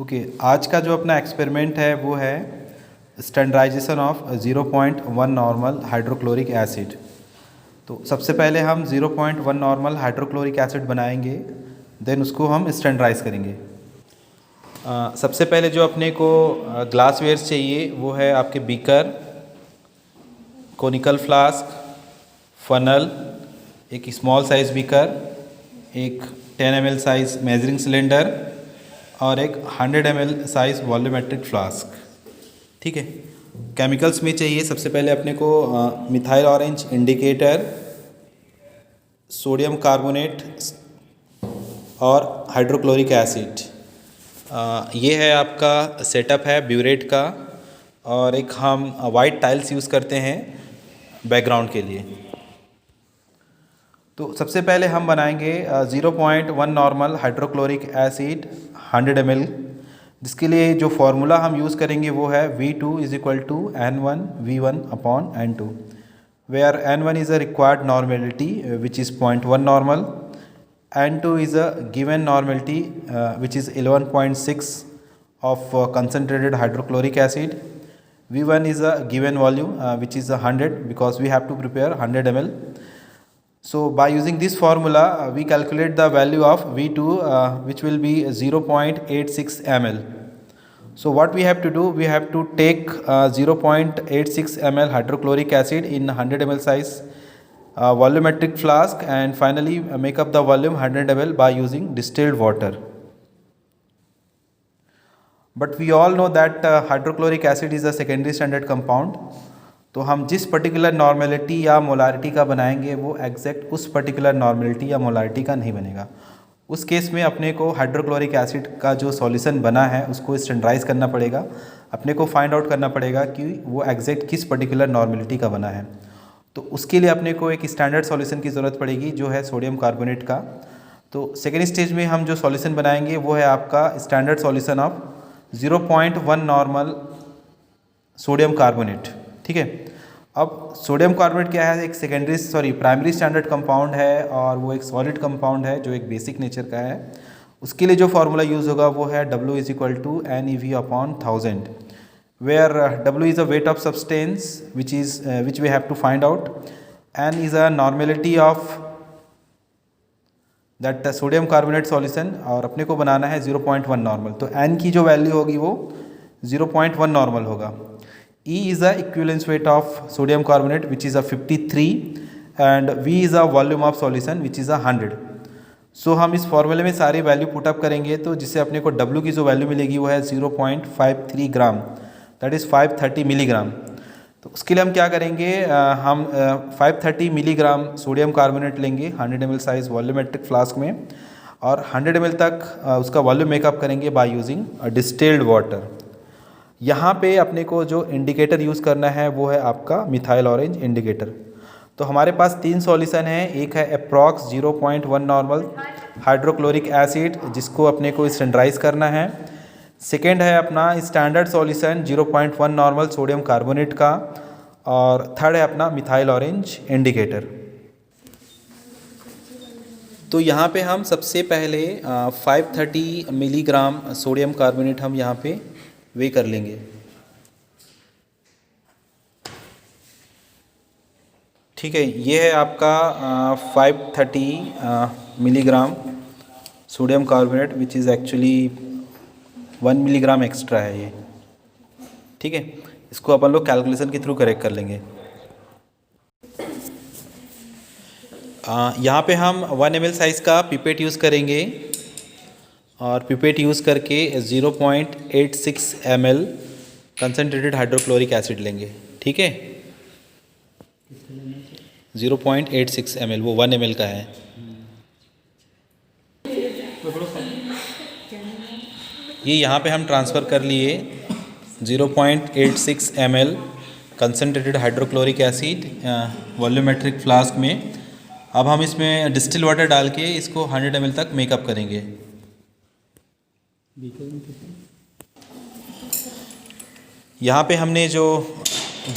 Okay, आज का जो अपना एक्सपेरिमेंट है वो है standardisation of 0.1 normal hydrochloric acid. तो सबसे पहले हम 0.1 नॉर्मल हाइड्रोक्लोरिक एसिड बनाएंगे, देन उसको हम स्टैंडर्डाइज करेंगे। सबसे पहले जो अपने को ग्लासवेयर चाहिए वो है आपके बीकर, कोनिकल फ्लास्क, फनल, एक स्मॉल साइज़ बीकर, एक 10 ml साइज़ मेजरिंग सिलेंडर और एक 100 ml साइज़ वॉल्यूमेट्रिक फ्लास्क। ठीक है। केमिकल्स में चाहिए सबसे पहले अपने को methyl orange indicator, sodium carbonate और हाइड्रोक्लोरिक एसिड। ये है आपका सेटअप है ब्यूरेट का, और एक हम वाइट टाइल्स यूज़ करते हैं बैकग्राउंड के लिए। तो सबसे पहले हम बनाएंगे 0.1 नॉर्मल हाइड्रोक्लोरिक एसिड 100 ml, जिसके लिए जो फार्मूला हम यूज़ करेंगे वो है V2 = N1V1/N2, where N1 is a required normality which is 0.1 normal, N2 is a given normality which is 11.6 of concentrated hydrochloric acid, V1 is a given volume which is 100 because we have to prepare 100 ml. So by using this formula we calculate the value of V2 which will be 0.86 ml. So what we have to do, we have to take 0.86 ml hydrochloric acid in 100 ml size volumetric flask, and finally make up the volume 100 ml by using distilled water. But we all know that hydrochloric acid is a secondary standard compound. तो हम जिस particular normality या molarity का बनाएंगे वो exact उस particular normality या molarity का नहीं बनेगा। उस केस में अपने को हाइड्रोक्लोरिक एसिड का जो सॉल्यूशन बना है उसको स्टैंडर्डाइज करना पड़ेगा, अपने को फाइंड आउट करना पड़ेगा कि वो एग्जैक्ट किस पर्टिकुलर नॉर्मेलिटी का बना है। तो उसके लिए अपने को एक स्टैंडर्ड सॉल्यूशन की ज़रूरत पड़ेगी जो है सोडियम कार्बोनेट का। तो सेकेंड स्टेज में हम जो सॉल्यूशन बनाएंगे वो है आपका standard solution of 0.1 normal sodium carbonate. ठीक है। अब सोडियम कार्बोनेट क्या है, एक प्राइमरी स्टैंडर्ड कंपाउंड है और वो एक सॉलिड कंपाउंड है जो एक बेसिक नेचर का है। उसके लिए जो फार्मूला यूज़ होगा वो है W = NeV/1000, where W is a weight of substance which we have to find out, N is a normality of that sodium carbonate solution, और अपने को बनाना है 0.1 नॉर्मल। तो N की जो वैल्यू होगी वो 0.1 नॉर्मल होगा। E is the equivalence weight of sodium carbonate which is a 53, and V is a volume of solution which is a 100. So हम इस फॉर्मूले में सारी वैल्यू पुटअप करेंगे तो जिससे अपने को W की जो वैल्यू मिलेगी वो है 0.53 ग्राम, दैट इज़ 530 मिलीग्राम। तो उसके लिए हम क्या करेंगे, हम 530 मिलीग्राम सोडियम कार्बोनेट लेंगे 100 ml साइज वॉल्यूमेट्रिक फ्लास्क में, और 100 ml तक उसका वॉल्यूम मेकअप करेंगे बाय यूजिंग डिस्टिल्ड वाटर। यहाँ पे अपने को जो इंडिकेटर यूज़ करना है वो है आपका मिथाइल ऑरेंज इंडिकेटर। तो हमारे पास 3 सॉल्यूशन है, एक है अप्रॉक्स 0.1 नॉर्मल हाइड्रोक्लोरिक एसिड जिसको अपने को स्टैंडर्डाइज करना है, सेकेंड है अपना standard solution 0.1 normal sodium carbonate का, और थर्ड है अपना मिथाइल ऑरेंज इंडिकेटर। तो यहाँ पे हम सबसे पहले 530 मिलीग्राम सोडियम कार्बोनेट हम यहाँ पे वे कर लेंगे। ठीक है, ये है आपका 530 milligram sodium carbonate which is actually 1 milligram extra है ये। ठीक है, इसको अपन लोग कैलकुलेशन के थ्रू करेक्ट कर लेंगे। यहाँ पे हम 1 ml साइज़ का पिपेट यूज़ करेंगे, और पिपेट यूज़ करके 0.86 ml कंसनट्रेटेड हाइड्रोक्लोरिक एसिड लेंगे। ठीक है, 0.86 ml, वो 1 ml का है। ये यहाँ पे हम ट्रांसफ़र कर लिए 0.86 ml concentrated hydrochloric acid volumetric flask में। अब हम इसमें डिस्टिल वाटर डाल के इसको 100 ml तक मेकअप करेंगे। यहाँ पे हमने जो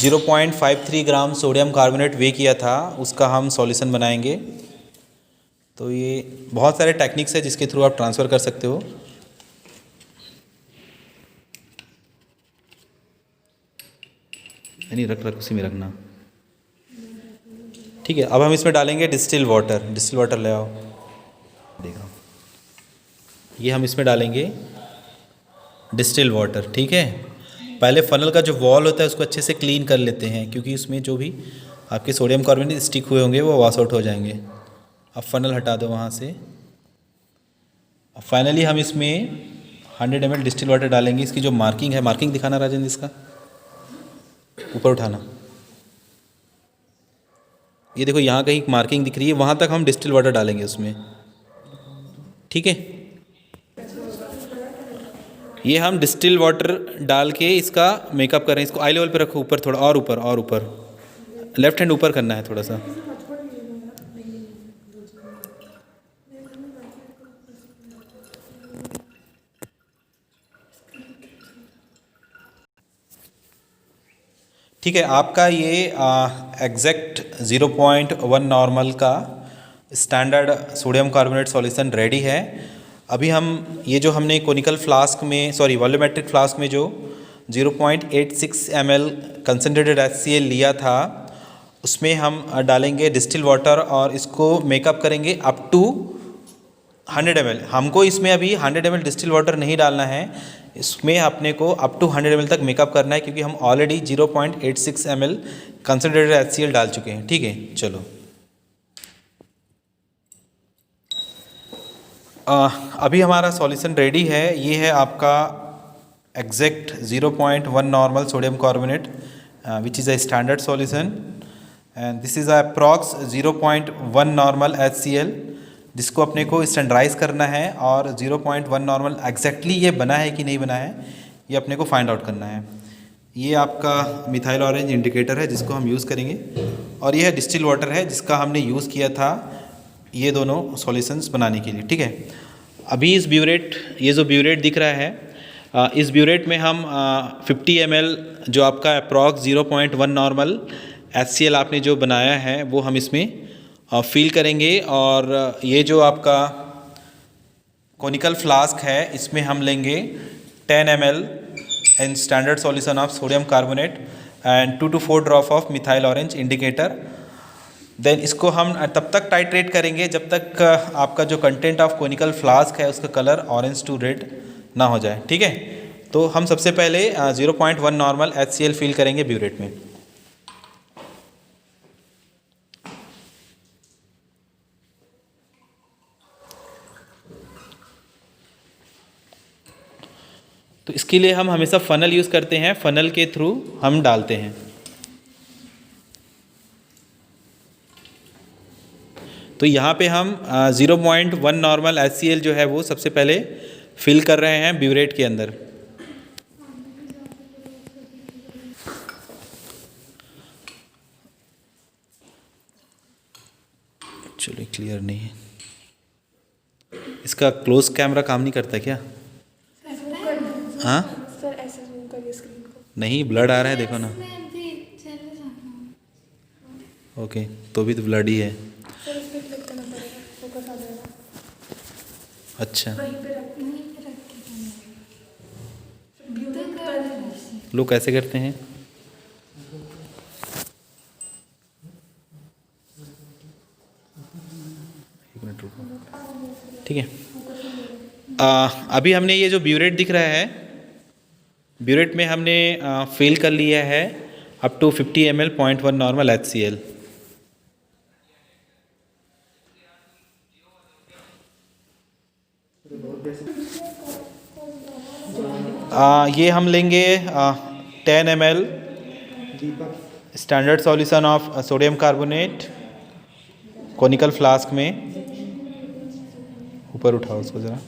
0.53 ग्राम सोडियम कार्बोनेट वे किया था उसका हम सॉल्यूशन बनाएंगे। तो ये बहुत सारे टेक्निक्स है जिसके थ्रू आप ट्रांसफ़र कर सकते हो। नहीं, रख रख उसी में रखना। ठीक है, अब हम इसमें डालेंगे डिस्टिल वाटर। डिस्टिल वाटर ले आओ, देखो ये हम इसमें डालेंगे डिस्टिल वाटर। ठीक है, पहले फ़नल का जो वॉल होता है उसको अच्छे से क्लीन कर लेते हैं, क्योंकि उसमें जो भी आपके सोडियम कार्बोनेट स्टिक हुए होंगे वो वॉश आउट हो जाएंगे। अब फ़नल हटा दो वहाँ से। अब फाइनली हम इसमें 100 ml डिस्टिल वाटर डालेंगे। इसकी जो मार्किंग है, मार्किंग दिखाना राजेंद्र, इसका ऊपर उठाना। ये देखो यहाँ कहीं मार्किंग दिख रही है, वहाँ तक हम डिस्टिल वाटर डालेंगे उसमें। ठीक है, ये हम डिस्टिल वाटर डाल के इसका मेकअप करें। इसको आई लेवल पे रखो, ऊपर थोड़ा और ऊपर, और ऊपर, लेफ्ट हैंड ऊपर करना है थोड़ा सा। ठीक है, आपका ये एग्जैक्ट 0.1 नॉर्मल का standard sodium carbonate solution ready है। अभी हम ये जो हमने कोनिकल फ्लास्क में, सॉरी वॉल्यूमेट्रिक फ्लास्क में जो 0.86 ml कंसनट्रेटेड HCl लिया था, उसमें हम डालेंगे डिस्टिल वाटर और इसको मेकअप करेंगे अप टू 100 ml। हमको इसमें अभी 100 ml डिस्टिल वाटर नहीं डालना है, इसमें अपने को अप टू 100 ml तक मेकअप करना है, क्योंकि हम ऑलरेडी 0.86 ml कंसनट्रेटेड HCl डाल चुके हैं। ठीक है, चलो अभी हमारा सॉल्यूशन रेडी है। ये है आपका exact 0.1 normal sodium carbonate which is a standard solution, and this is approx 0.1 normal HCl, जिसको अपने को स्टैंडर्डाइज करना है। और 0.1 नॉर्मल एग्जैक्टली ये बना है कि नहीं बना है, ये अपने को फाइंड आउट करना है। ये आपका मिथाइल ऑरेंज इंडिकेटर है जिसको हम यूज़ करेंगे, और ये है डिस्टिल वाटर है जिसका हमने यूज़ किया था ये दोनों सॉल्यूशंस बनाने के लिए। ठीक है, अभी इस ब्यूरेट, ये जो ब्यूरेट दिख रहा है, इस ब्यूरेट में हम 50 ml जो आपका अप्रॉक्स 0.1 नॉर्मल HCl आपने जो बनाया है वो हम इसमें फिल करेंगे। और ये जो आपका कोनिकल फ्लास्क है इसमें हम लेंगे 10 ml in standard solution of sodium carbonate and 2 to 4 drop of methyl orange indicator. Then इसको हम तब तक टाइट्रेट करेंगे जब तक आपका जो कंटेंट ऑफ कोनिकल फ्लास्क है उसका कलर ऑरेंज टू रेड ना हो जाए। ठीक है, तो हम सबसे पहले 0.1 नॉर्मल HCl फिल करेंगे ब्यूरेट में। तो इसके लिए हम हमेशा फ़नल यूज़ करते हैं, फ़नल के थ्रू हम डालते हैं। तो यहाँ पे हम 0.1 नॉर्मल HCl जो है वो सबसे पहले फिल कर रहे हैं ब्यूरेट के अंदर। चलिए, क्लियर नहीं है, इसका क्लोज कैमरा काम नहीं करता क्या? हाँ सर, ऐसे जूम करिए स्क्रीन को। नहीं, ब्लड आ रहा है, देखो ना। ओके, तो भी तो ब्लड ही है। सर, इस पे क्लिक करना पड़ेगा, फोकस आ जाएगा। अच्छा, वहीं पे रख व्यू पर। लोग कैसे करते हैं? एक मिनट रुको। ठीक है, अभी हमने ये जो ब्यूरेट दिख रहा है, ब्यूरेट में हमने फिल कर लिया है up to 50 ml 0.1 normal HCl। ये हम लेंगे 10 ml standard solution of sodium carbonate conical flask में। ऊपर उठाओ उसको ज़रा।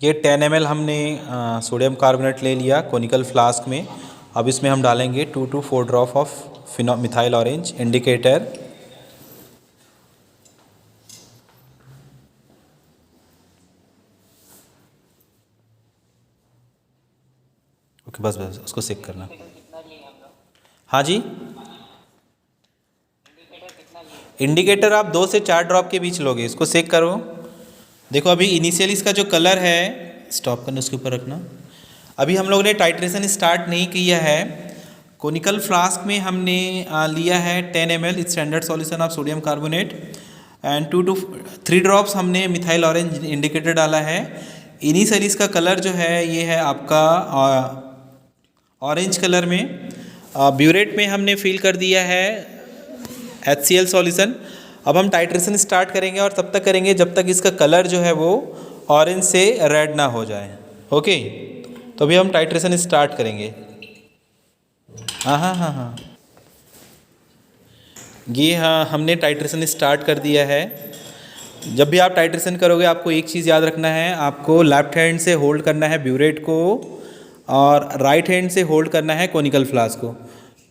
ये 10 ml हमने सोडियम कार्बोनेट ले लिया कोनिकल फ्लास्क में। अब इसमें हम डालेंगे 2 to 4 drop of methyl orange indicator. Okay, बस बस उसको सेक करना। हाँ जी, इंडिकेटर आप 2 से 4 ड्रॉप के बीच लोगे, इसको सेक करो। देखो अभी इनिशियल इसका जो कलर है, स्टॉप करना, उसके ऊपर रखना। अभी हम लोग ने टाइट्रेशन स्टार्ट नहीं किया है। कोनिकल फ्लास्क में हमने लिया है 10 ml standard solution of sodium carbonate and 2 to 3 drops हमने मिथाइल ऑरेंज इंडिकेटर डाला है। इनिशियल इसका कलर जो है ये है आपका ऑरेंज कलर में। ब्यूरेट में हमने फिल कर दिया है HCl सॉल्यूशन। अब हम टाइट्रेशन स्टार्ट करेंगे और तब तक करेंगे जब तक इसका कलर जो है वो ऑरेंज से रेड ना हो जाए। ओके, तो अभी हम टाइट्रेशन स्टार्ट करेंगे। हाँ हाँ हाँ हाँ, ये हाँ हमने टाइट्रेशन स्टार्ट कर दिया है। जब भी आप टाइट्रेशन करोगे आपको एक चीज़ याद रखना है, आपको लेफ्ट हैंड से होल्ड करना है ब्यूरेट को और राइट हैंड से होल्ड करना है कोनिकल फ्लास्क को।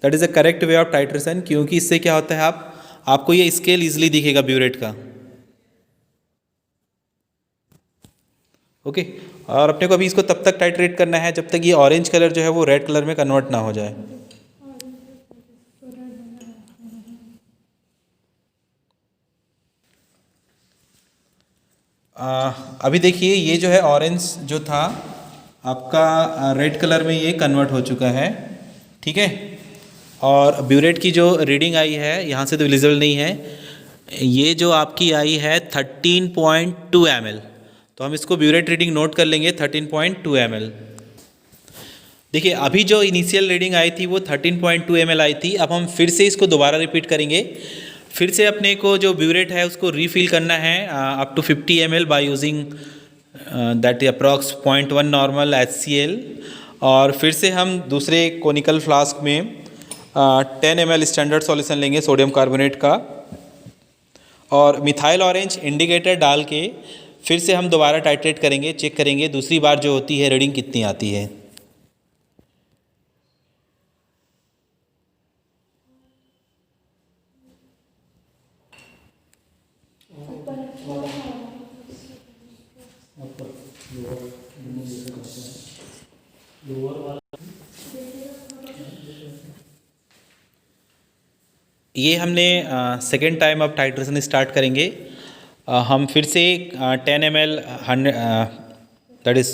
That is the correct way of titration, क्योंकि इससे क्या होता है आपको ये स्केल इजीली दिखेगा ब्यूरेट का। ओके, और अपने को अभी इसको तब तक टाइट्रेट करना है जब तक ये ऑरेंज कलर जो है वो रेड कलर में कन्वर्ट ना हो जाए। अभी देखिए ये जो है ऑरेंज जो था आपका रेड कलर में ये कन्वर्ट हो चुका है, ठीक है। और ब्यूरेट की जो रीडिंग आई है यहाँ से तो विजिबल नहीं है, ये जो आपकी आई है 13.2 ml, तो हम इसको ब्यूरेट रीडिंग नोट कर लेंगे 13.2 ml। देखिए अभी जो इनिशियल रीडिंग आई थी वो 13.2 ml आई थी। अब हम फिर से इसको दोबारा रिपीट करेंगे। फिर से अपने को जो ब्यूरेट है उसको रीफिल करना है up to 50 ml by using that approx 0.1 normal HCl। और फिर से हम दूसरे कोनिकल फ्लास्क में 10 ml स्टैंडर्ड सॉल्यूशन लेंगे सोडियम कार्बोनेट का और मिथाइल ऑरेंज इंडिकेटर डाल के फिर से हम दोबारा टाइट्रेट करेंगे, चेक करेंगे दूसरी बार जो होती है रीडिंग कितनी आती है। ये हमने सेकेंड टाइम अब टाइट्रेशन स्टार्ट करेंगे। हम फिर से 10 ml 100 that is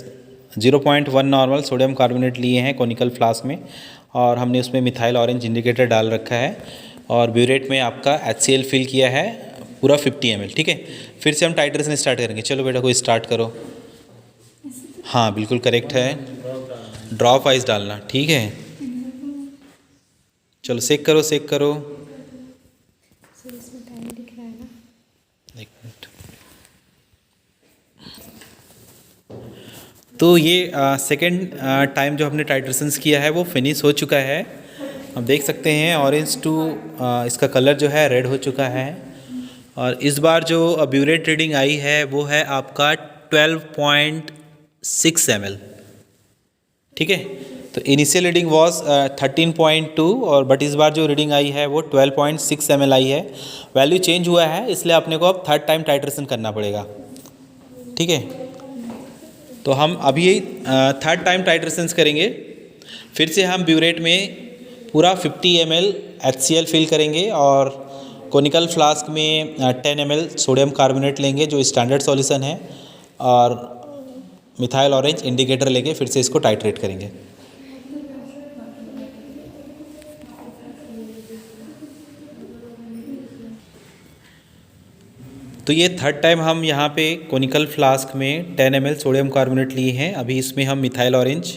0.1 normal sodium carbonate लिए हैं कोनिकल फ्लास्क में और हमने उसमें मिथाइल ऑरेंज इंडिकेटर डाल रखा है और ब्यूरेट में आपका HCl फिल किया है पूरा 50 ml, ठीक है। फिर से हम टाइट्रेशन स्टार्ट करेंगे। चलो बेटा कोई स्टार्ट करो। हाँ बिल्कुल करेक्ट है, ड्रॉप वाइज डालना, ठीक है। चलो सेक करो, सेक करो। इसमें टाइम दिख रहा है ना? एक मिनट। तो ये सेकेंड टाइम जो हमने टाइट्रेशंस किया है वो फिनिश हो चुका है। हम देख सकते हैं ऑरेंज टू इसका कलर जो है रेड हो चुका है और इस बार जो ब्यूरेट रीडिंग आई है वो है आपका 12.6 ml, ठीक है। तो इनिशियल रीडिंग वॉज 13.2 और बट इस बार जो रीडिंग आई है वो 12.6 ml आई है। वैल्यू चेंज हुआ है इसलिए आपने को अब थर्ड टाइम टाइट्रेशन करना पड़ेगा, ठीक है। तो हम अभी थर्ड टाइम टाइट्रेशंस करेंगे। फिर से हम ब्यूरेट में पूरा 50 ml HCl फिल करेंगे और कोनिकल फ्लास्क में 10 ml सोडियम कार्बोनेट लेंगे जो स्टैंडर्ड सॉल्यूशन है और मिथाइल ऑरेंज इंडिकेटर लेके फिर से इसको टाइट्रेट करेंगे। तो ये थर्ड टाइम हम यहाँ पे कोनिकल फ्लास्क में 10 ml सोडियम कार्बोनेट लिए हैं। अभी इसमें हम मिथाइल ऑरेंज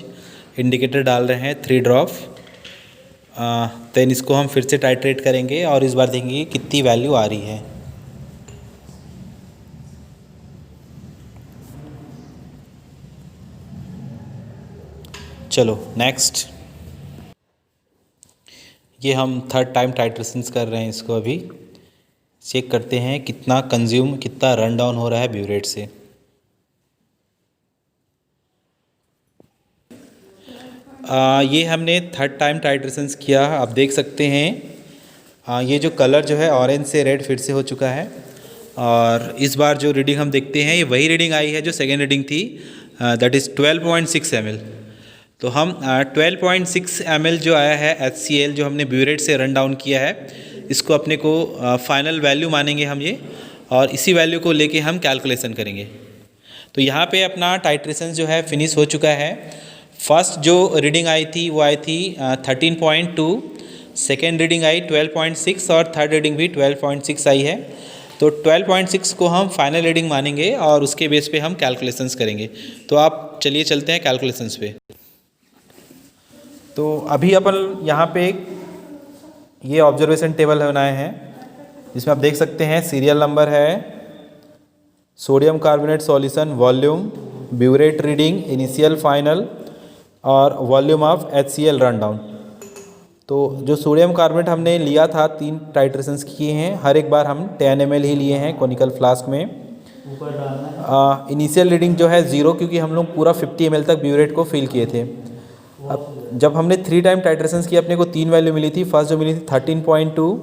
इंडिकेटर डाल रहे हैं 3 ड्रॉप। देन इसको हम फिर से टाइट्रेट करेंगे और इस बार देखेंगे कितनी वैल्यू आ रही है। चलो नेक्स्ट, ये हम थर्ड टाइम टाइट्रेशंस कर रहे हैं। इसको अभी चेक करते हैं कितना कंज्यूम, कितना रन डाउन हो रहा है ब्यूरेट से। ये हमने थर्ड टाइम टाइट्रेशंस किया, आप देख सकते हैं ये जो कलर जो है ऑरेंज से रेड फिर से हो चुका है। और इस बार जो रीडिंग हम देखते हैं ये वही रीडिंग आई है जो सेकेंड रीडिंग थी, दैट इज़ 12.6 ml। तो हम 12.6 ml जो आया है HCl जो हमने ब्यूरेट से रन डाउन किया है, इसको अपने को फाइनल वैल्यू मानेंगे हम ये, और इसी वैल्यू को लेके हम कैलकुलेशन करेंगे। तो यहाँ पे अपना टाइट्रेशन जो है फिनिश हो चुका है। फर्स्ट जो रीडिंग आई थी वो आई थी 13.2, सेकेंड रीडिंग आई 12.6 और थर्ड रीडिंग भी 12.6 आई है। तो 12.6 को हम फाइनल रीडिंग मानेंगे और उसके बेस पे हम कैलकुलेशंस करेंगे। तो आप चलिए चलते हैं कैलकुलेशंस पे। तो अभी अपन यहाँ पे ये ऑब्जर्वेशन टेबल बनाए हैं जिसमें आप देख सकते हैं सीरियल नंबर है, sodium carbonate solution volume, burette reading, initial final और volume of HCl run down. तो जो सोडियम कार्बोनेट हमने लिया था 3 टाइट्रेशंस किए हैं, हर एक बार हम 10 ml ही लिए हैं कॉनिकल फ्लास्क में। इनिशियल रीडिंग जो है 0 क्योंकि हम लोग पूरा 50 ml तक ब्यूरेट को फिल किए थे। अब जब हमने 3 टाइम टाइट्रेशंस किए अपने को 3 वैल्यू मिली थी। फर्स्ट जो मिली थी 13.2,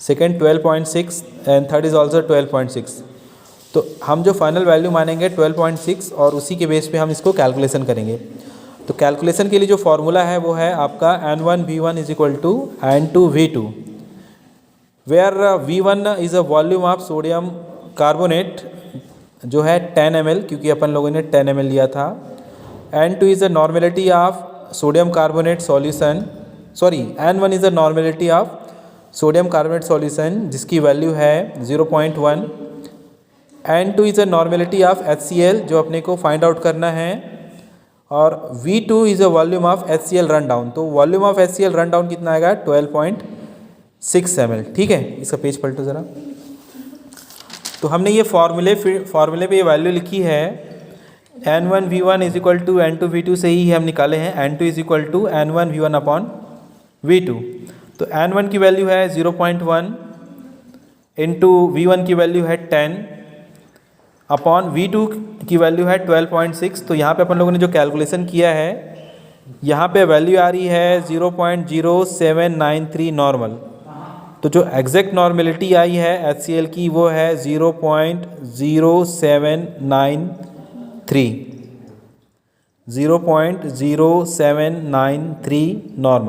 second 12.6 and third is also 12.6। तो हम जो फाइनल वैल्यू मानेंगे 12.6 और उसी के बेस पे हम इसको कैलकुलेशन करेंगे। तो कैलकुलेशन के लिए जो फॉर्मूला है वो है आपका N1V1 is equal to N2V2, where V1 is a volume of sodium carbonate जो है 10 ml क्योंकि अपन लोगों ने 10 ml लिया था। N2 is a normality of sodium carbonate solution, sorry N1 is a normality of sodium carbonate solution जिसकी value है 0.1। N2 is a normality of HCl जो अपने को फाइंड आउट करना है, और V2 is a volume of HCl run down. तो volume of HCl run down कितना आएगा 12.6 ml। ठीक है, इसका पेज पलटो ज़रा। तो हमने ये फार्मूले पे ये वैल्यू लिखी है N1V1 is equal to N2V2 से ही हम निकाले हैं। N2 is equal to N1V1 upon V2। तो N1 की वैल्यू है 0.1 इंटू V1 की वैल्यू है 10 अपॉन V2 की वैल्यू है 12.6। तो यहाँ पे अपन लोगों ने जो कैलकुलेशन किया है यहाँ पे वैल्यू आ रही है 0.0793 नॉर्मल। तो जो एग्जैक्ट नॉर्मेलिटी आई है HCl की वो है 0.0793 नॉर्मल।